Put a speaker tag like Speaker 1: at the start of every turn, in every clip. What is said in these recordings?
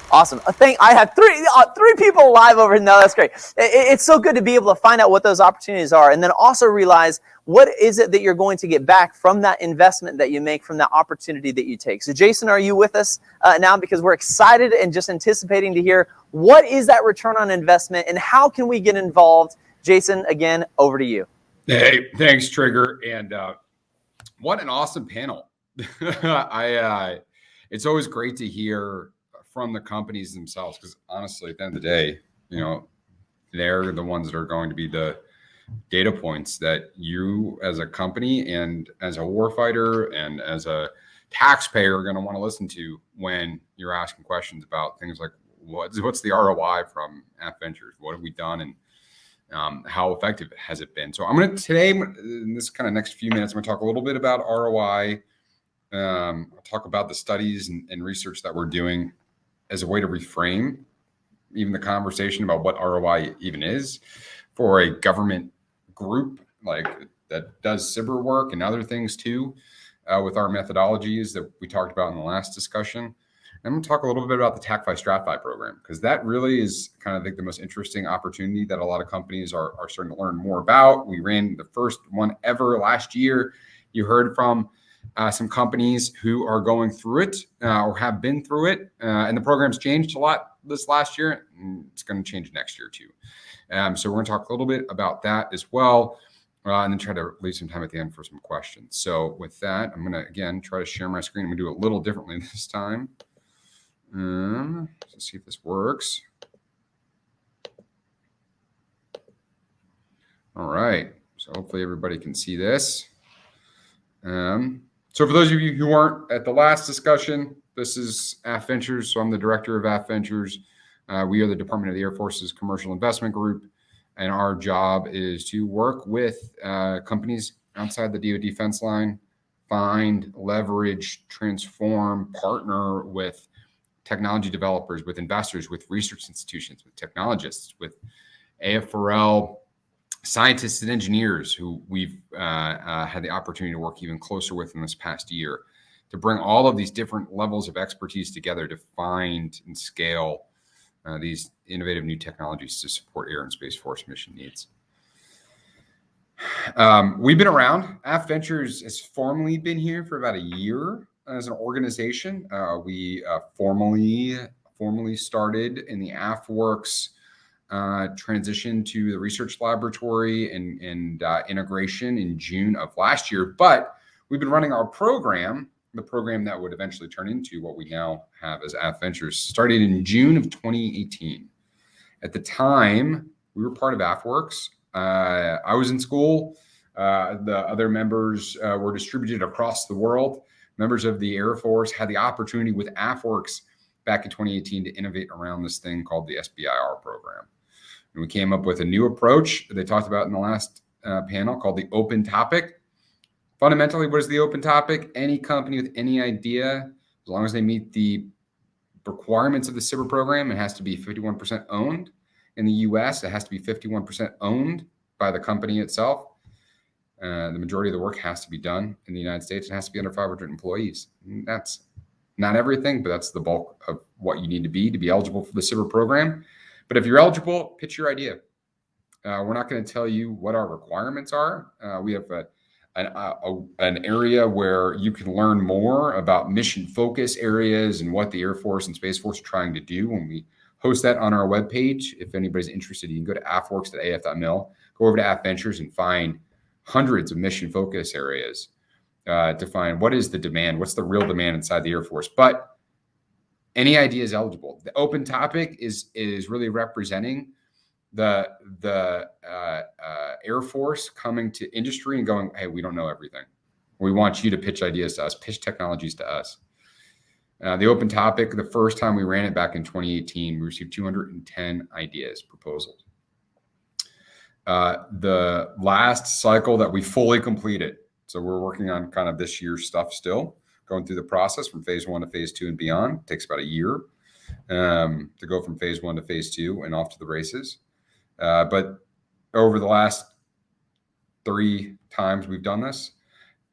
Speaker 1: Awesome. I have three people live over here. No, that's great. It's so good to be able to find out what those opportunities are, and then also realize what is it that you're going to get back from that investment that you make, from that opportunity that you take. So Jason, are you with us now? Because we're excited and just anticipating to hear what is that return on investment and how can we get involved. Jason, again, over to you.
Speaker 2: Hey, thanks, Trigger. And what an awesome panel. It's always great to hear from the companies themselves, because honestly, at the end of the day, they're the ones that are going to be the data points that you as a company and as a warfighter and as a taxpayer are going to want to listen to when you're asking questions about things like what's the ROI from App Ventures? What have we done, and how effective has it been? So I'm going to today, in this kind of next few minutes, I'm going to talk a little bit about ROI. I'll talk about the studies and research that we're doing as a way to reframe even the conversation about what ROI even is for a government group like that does cyber work and other things too, with our methodologies that we talked about in the last discussion. I'm going to talk a little bit about the STRATFI program, because that really is kind of the most interesting opportunity that a lot of companies are starting to learn more about. We ran the first one ever last year. You heard from some companies who are going through it or have been through it. And the program's changed a lot this last year, and it's going to change next year too. So we're going to talk a little bit about that as well, and then try to leave some time at the end for some questions. So with that, I'm going to, again, try to share my screen. I'm going to do it a little differently this time. Let's see if this works. All right. So hopefully everybody can see this. So for those of you who weren't at the last discussion, this is App Ventures. So I'm the director of App Ventures. We are the Department of the Air Force's commercial investment group, and our job is to work with companies outside the DoD defense line, find, leverage, transform, partner with technology developers, with investors, with research institutions, with technologists, with AFRL scientists and engineers who we've had the opportunity to work even closer with in this past year, to bring all of these different levels of expertise together to find and scale these innovative new technologies to support Air and Space Force mission needs. We've been around. App Ventures has formally been here for about a year as an organization. We formally started in the AFWorks transition to the research laboratory and integration in June of last year. But we've been running our program, the program that would eventually turn into what we now have as App Ventures, started in June of 2018. At the time, we were part of AFWorks. I was in school. The other members were distributed across the world. Members of the Air Force had the opportunity with AFWorks back in 2018 to innovate around this thing called the SBIR program. And we came up with a new approach that they talked about in the last panel called the open topic. Fundamentally, what is the open topic? Any company with any idea, as long as they meet the requirements of the cyber program, it has to be 51% owned. In the US, it has to be 51% owned by the company itself. The majority of the work has to be done in the United States. It has to be under 500 employees. And that's not everything, but that's the bulk of what you need to be eligible for the cyber program. But if you're eligible, pitch your idea. We're not going to tell you what our requirements are. We have an area where you can learn more about mission focus areas and what the Air Force and Space Force are trying to do. When we host that on our webpage, if anybody's interested, you can go to affworks.af.mil, go over to App Ventures and find hundreds of mission focus areas to find what is the demand, what's the real demand inside the Air Force. But any idea is eligible. The open topic is really representing the Air Force coming to industry and going, hey, we don't know everything. We want you to pitch ideas to us, pitch technologies to us. The open topic, the first time we ran it back in 2018, we received 210 ideas, proposals. The last cycle that we fully completed, so we're working on kind of this year's stuff still, going through the process from phase 1 to phase 2 and beyond. It takes about a year to go from phase 1 to phase 2 and off to the races. But over the last 3 times we've done this,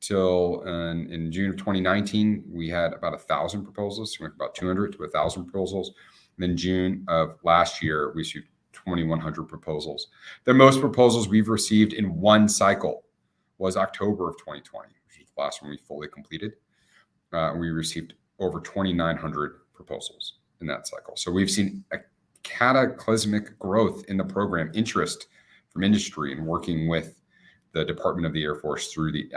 Speaker 2: till in June of 2019, we had about 1,000 proposals. So we went from about 200 to 1,000 proposals. Then June of last year, we received 2,100 proposals. The most proposals we've received in one cycle was October of 2020, which was the last one we fully completed. We received over 2,900 proposals in that cycle. So we've seen a cataclysmic growth in the program, interest from industry and working with the Department of the Air Force through the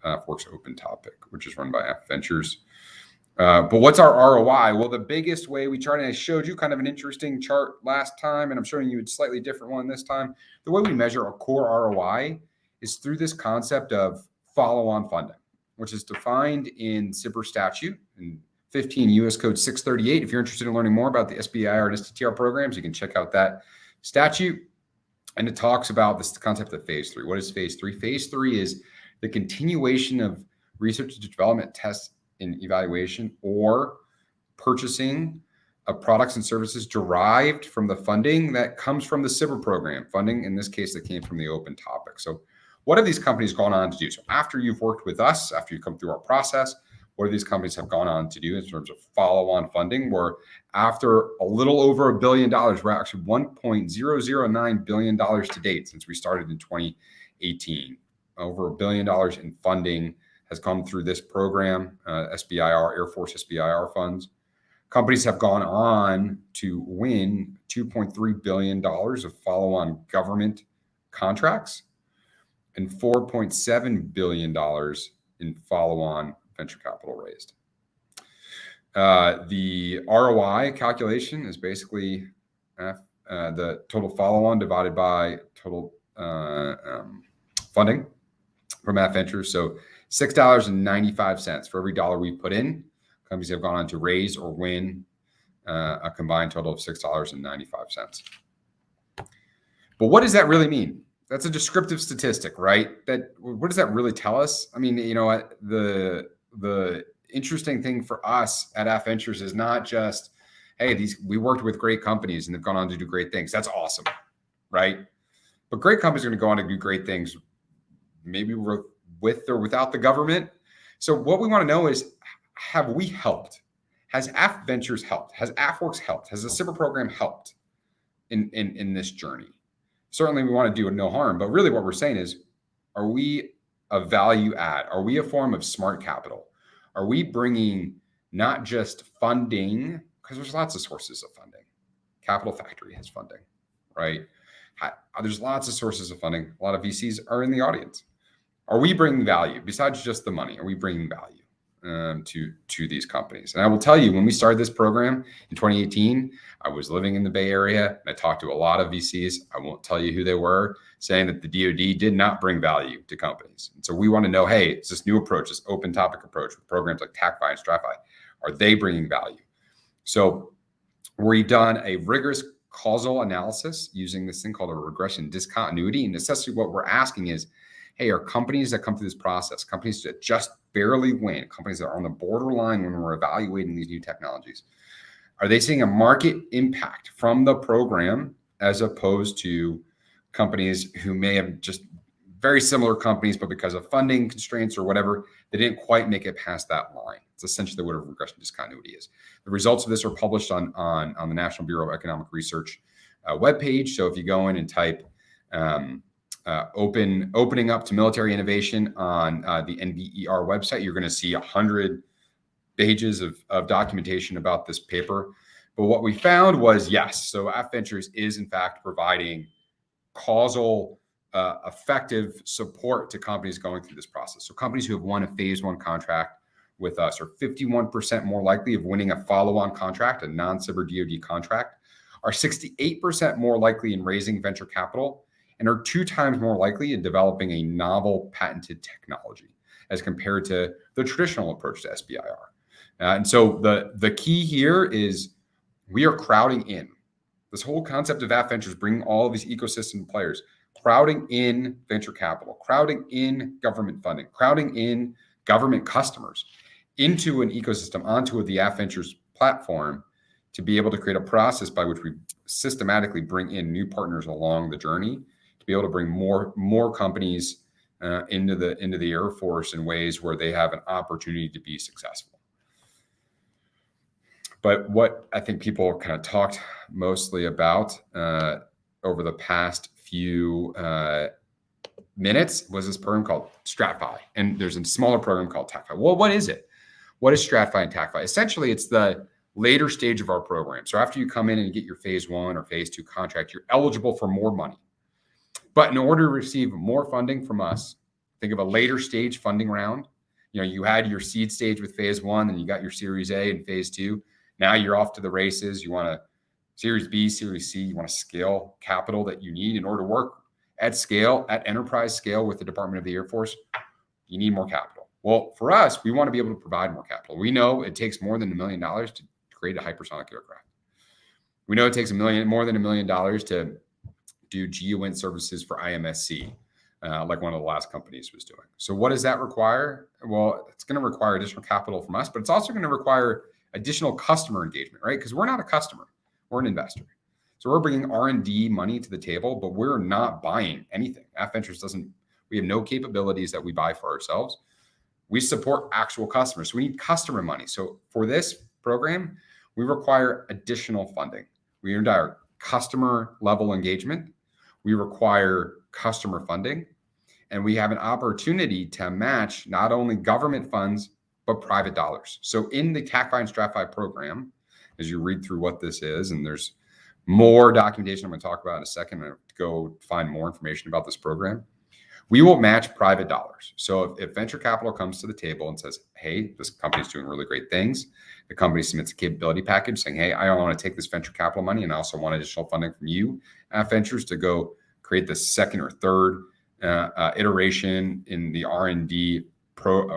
Speaker 2: AFWERX Open Topic, which is run by AF Ventures. But what's our ROI? Well, the biggest way we chart, and I showed you kind of an interesting chart last time, and I'm showing you a slightly different one this time. The way we measure our core ROI is through this concept of follow-on funding, which is defined in SBIR statute in 15 U.S. Code 638. If you're interested in learning more about the SBIR and STTR programs, you can check out that statute. And it talks about this concept of phase 3. What is phase 3? Phase 3 is the continuation of research and development, tests, and evaluation, or purchasing of products and services derived from the funding that comes from the SBIR program. Funding, in this case, that came from the Open Topic. So what have these companies gone on to do? So after you've worked with us, after you come through our process, what do these companies have gone on to do in terms of follow-on funding? Where after a little over $1 billion, we're actually $1.009 billion to date since we started in 2018. Over $1 billion in funding has come through this program, SBIR, Air Force SBIR funds. Companies have gone on to win $2.3 billion of follow-on government contracts and $4.7 billion in follow-on venture capital raised. The ROI calculation is basically the total follow-on divided by total funding from AF Ventures. So $6.95 for every dollar we put in. Companies have gone on to raise or win a combined total of $6.95. But what does that really mean? That's a descriptive statistic, right? What does that really tell us? I mean, you know what, the interesting thing for us at AF Ventures is not just, hey, we worked with great companies and they've gone on to do great things. That's awesome, right? But great companies are going to go on to do great things, maybe with or without the government. So what we want to know is, have we helped? Has AF Ventures helped? Has AFWERX helped? Has the SBIR program helped in this journey? Certainly we want to do no harm, but really what we're saying is, are we a value add? Are we a form of smart capital? Are we bringing not just funding, because there's lots of sources of funding. Capital Factory has funding, right? There's lots of sources of funding. A lot of VCs are in the audience. Are we bringing value besides just the money? Are we bringing value to these companies? And I will tell you, when we started this program in 2018, I was living in the Bay Area and I talked to a lot of VCs. I won't tell you who they were, saying that the DoD did not bring value to companies. And so we want to know, hey, is this new approach, this open topic approach with programs like TACFI and Stratify, are they bringing value? So we've done a rigorous causal analysis using this thing called a regression discontinuity. And essentially what we're asking is, hey, are companies that come through this process, companies that just barely win, companies that are on the borderline when we're evaluating these new technologies, are they seeing a market impact from the program as opposed to companies who may have just very similar companies, but because of funding constraints or whatever, they didn't quite make it past that line? It's essentially what a regression discontinuity is. The results of this are published on the National Bureau of Economic Research webpage. So if you go in and type opening up to military innovation on the NBER website, you're going to see 100 pages of documentation about this paper. But what we found was, yes, so AF Ventures is in fact providing causal, effective support to companies going through this process. So companies who have won a phase 1 contract with us are 51% more likely of winning a follow-on contract, a non-SBIR DoD contract, are 68% more likely in raising venture capital, and are 2 times more likely in developing a novel patented technology as compared to the traditional approach to SBIR. And so the key here is we are crowding in. This whole concept of AF Ventures, bringing all of these ecosystem players, crowding in venture capital, crowding in government funding, crowding in government customers into an ecosystem, onto the AF Ventures platform, to be able to create a process by which we systematically bring in new partners along the journey, to be able to bring more companies into the Air Force in ways where they have an opportunity to be successful. But what I think people kind of talked mostly about over the past few minutes was this program called STRATFI. And there's a smaller program called TACFI. Well, what is it? What is STRATFI and TACFI? Essentially, it's the later stage of our program. So after you come in and get your phase 1 or phase 2 contract, you're eligible for more money. But in order to receive more funding from us, think of a later stage funding round. You had your seed stage with phase 1, and you got your Series A and phase 2. Now you're off to the races. You want a Series B, Series C. You want to scale capital that you need in order to work at scale, at enterprise scale with the Department of the Air Force. You need more capital. Well, for us, we want to be able to provide more capital. We know it takes more than $1 million to create a hypersonic aircraft. We know it takes more than $1 million to do GEOINT services for IMSC, like one of the last companies was doing. So what does that require? Well, it's going to require additional capital from us, but it's also going to require additional customer engagement, right? Because we're not a customer, we're an investor. So we're bringing R&D money to the table, but we're not buying anything. Aft Ventures we have no capabilities that we buy for ourselves. We support actual customers. So we need customer money. So for this program, we require additional funding. We require customer level engagement. We require customer funding. And we have an opportunity to match not only government funds, but private dollars. So in the TACFI and STRATFI program, as you read through what this is, and there's more documentation I'm going to talk about in a second, I'm going to go find more information about this program. We will match private dollars. So if venture capital comes to the table and says, hey, this company's doing really great things, the company submits a capability package saying, hey, I want to take this venture capital money and I also want additional funding from you, Aft Ventures, to go create the second or third iteration in the R&D product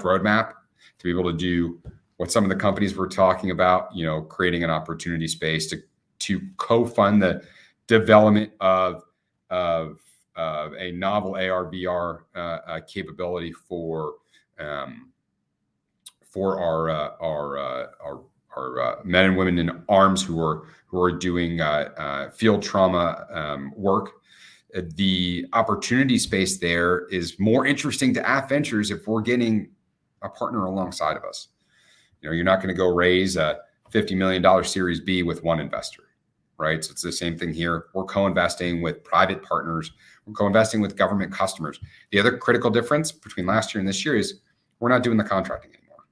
Speaker 2: roadmap to be able to do what some of the companies were talking about, creating an opportunity space to co-fund the development of a novel AR/VR capability for our men and women in arms who are doing field trauma work. The opportunity space there is more interesting to Aft Ventures if we're getting a partner alongside of us. You're not going to go raise a $50 million Series B with one investor, right? So it's the same thing here. We're co-investing with private partners. We're co-investing with government customers. The other critical difference between last year and this year is we're not doing the contracting anymore.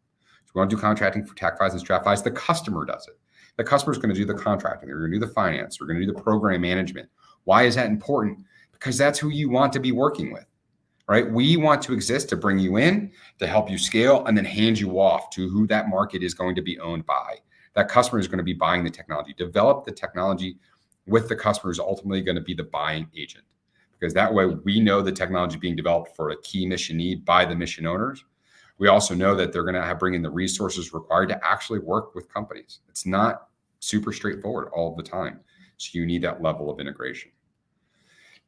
Speaker 2: So we don't do contracting for TACFIs and STRATFIs. The customer does it. The customer is going to do the contracting. They're going to do the finance. They're going to do the program management. Why is that important? Because that's who you want to be working with. Right? We want to exist to bring you in, to help you scale, and then hand you off to who that market is going to be owned by. That customer is going to be buying the technology. Develop the technology with the customer is ultimately going to be the buying agent. Because that way we know the technology being developed for a key mission need by the mission owners. We also know that they're going to bring in the resources required to actually work with companies. It's not super straightforward all the time. So you need that level of integration.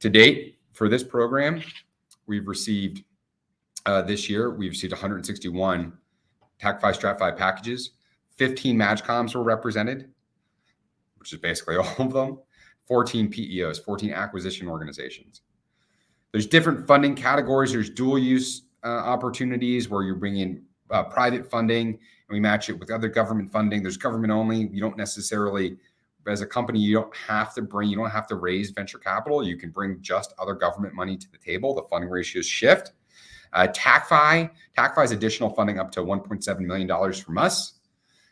Speaker 2: To date, for this program, we've received this year, we've received 161 TACFI, STRATFI packages. 15 MAGCOMs were represented, which is basically all of them. 14 PEOs, 14 acquisition organizations. There's different funding categories. There's dual use opportunities where you're bringing private funding and we match it with other government funding. There's government only. You don't necessarily, as a company, you don't have to raise venture capital. You can bring just other government money to the table. The funding ratios shift. TACFI's additional funding up to $1.7 million from us.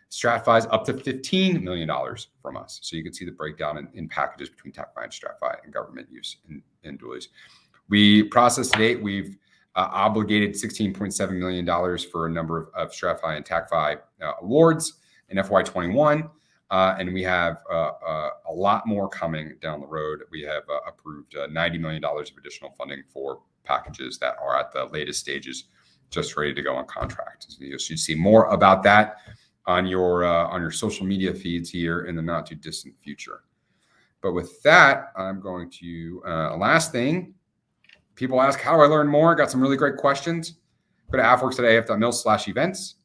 Speaker 2: STRATFI's up to $15 million from us. So you can see the breakdown in packages between TACFI and STRATFI and government use in dual use. We processed to date, we've obligated $16.7 million for a number of STRATFI and TACFI awards in FY21. And we have a lot more coming down the road. We have approved $90 million of additional funding for packages that are at the latest stages, just ready to go on contract. So you should see more about that on your social media feeds here in the not too distant future. But with that, I'm going to last thing. People ask, how do I learn more? Got some really great questions. Go to afworks.af.mil/events.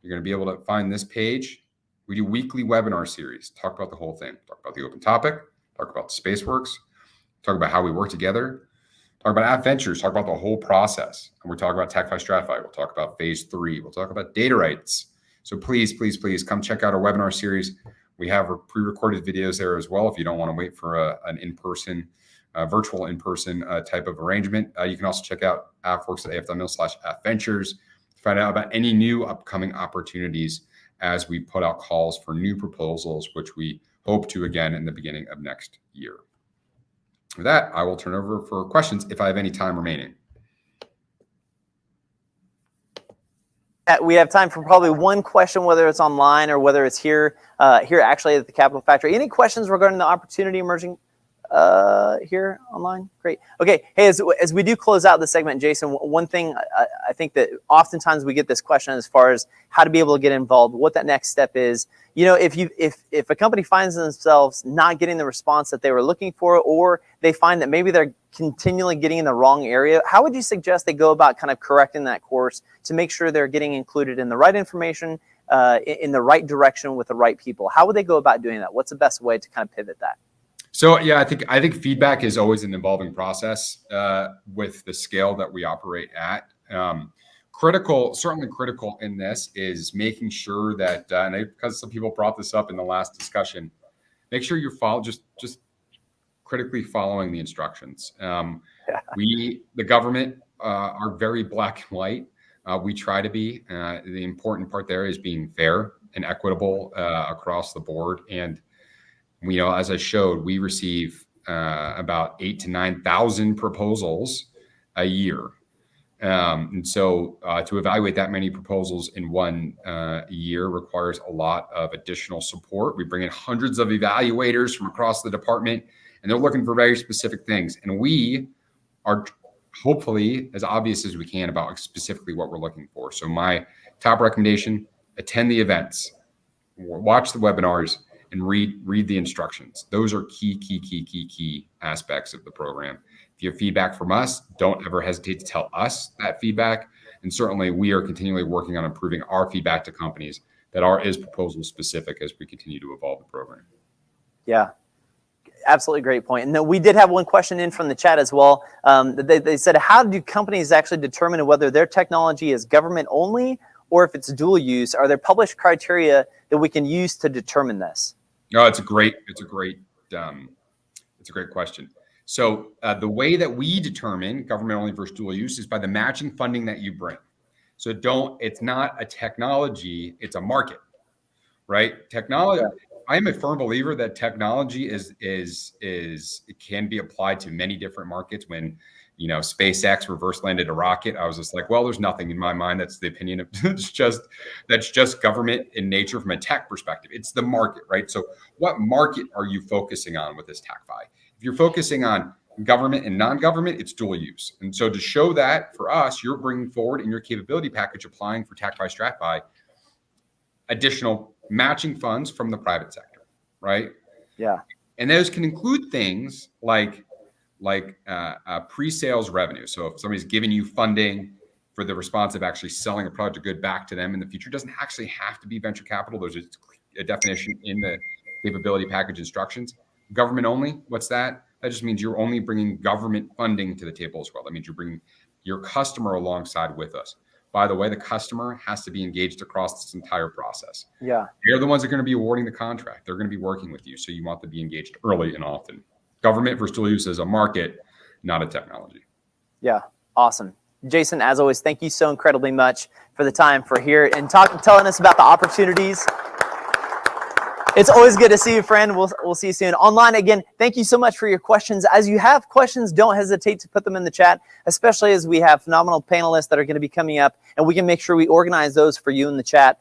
Speaker 2: You're going to be able to find this page. We do weekly webinar series, talk about the whole thing, talk about the open topic, talk about the Spaceworks, talk about how we work together. talk about app ventures, talk about the whole process. And we're talking about TechFi Stratify. We'll talk about phase 3. We'll talk about data rights. So please, please, please come check out our webinar series. We have pre-recorded videos there as well if you don't want to wait for an in-person, virtual in-person type of arrangement. You can also check out affworks.af.mil/appventures to find out about any new upcoming opportunities as we put out calls for new proposals, which we hope to again in the beginning of next year. With that, I will turn over for questions if I have any time remaining.
Speaker 1: We have time for probably one question, whether it's online or whether it's here actually at the Capital Factory. Any questions regarding the opportunity emerging here online? Great. Okay. Hey, as we do close out the segment, Jason, one thing I think that oftentimes we get this question as far as how to be able to get involved, what that next step is. You know, if a company finds themselves not getting the response that they were looking for, or they find that maybe they're continually getting in the wrong area, how would you suggest they go about kind of correcting that course to make sure they're getting included in the right information, in the right direction with the right people? How would they go about doing that? What's the best way to kind of pivot that?
Speaker 2: So yeah, I think feedback is always an evolving process with the scale that we operate at. Certainly critical in this is making sure that, because some people brought this up in the last discussion, make sure you're just critically following the instructions. The government are very black and white. We try to be. The important part there is being fair and equitable across the board. And as I showed, we receive about 8,000 to 9,000 proposals a year. And so to evaluate that many proposals in one year requires a lot of additional support. We bring in hundreds of evaluators from across the department, and they're looking for very specific things. And we are hopefully as obvious as we can about specifically what we're looking for. So my top recommendation, attend the events, watch the webinars, and read the instructions. Those are key aspects of the program. If you have feedback from us, don't ever hesitate to tell us that feedback. And certainly we are continually working on improving our feedback to companies that is proposal specific as we continue to evolve the program. Yeah.
Speaker 1: Absolutely great point. And then we did have one question in from the chat as well. They said, how do companies actually determine whether their technology is government only or if it's dual use? Are there published criteria that we can use to determine this?
Speaker 2: No, it's a great question. So the way that we determine government only versus dual use is by the matching funding that you bring. So it's not a technology, it's a market, right? Technology. Yeah. I am a firm believer that technology it can be applied to many different markets. When SpaceX reverse landed a rocket, I was just like, well, there's nothing in my mind. That's the opinion of that's just government in nature from a tech perspective. It's the market, right? So what market are you focusing on with this TechFi? If you're focusing on government and non-government, it's dual use. And so to show that for us, you're bringing forward in your capability package, applying for TechFi Stratify, additional matching funds from the private sector, right?
Speaker 1: Yeah.
Speaker 2: And those can include things like pre-sales revenue. So if somebody's giving you funding for the response of actually selling a product or good back to them in the future, it doesn't actually have to be venture capital. There's a definition in the capability package instructions. Government only, what's that? That just means you're only bringing government funding to the table as well. That means you're bringing your customer alongside with us. By the way, the customer has to be engaged across this entire process.
Speaker 1: Yeah.
Speaker 2: They're the ones that are going to be awarding the contract. They're going to be working with you. So you want to be engaged early and often. Government versus dual use is a market, not a technology.
Speaker 1: Yeah. Awesome. Jason, as always, thank you so incredibly much for the time for here and telling us about the opportunities. It's always good to see you, friend. We'll see you soon. Online, again, thank you so much for your questions. As you have questions, don't hesitate to put them in the chat, especially as we have phenomenal panelists that are going to be coming up, and we can make sure we organize those for you in the chat.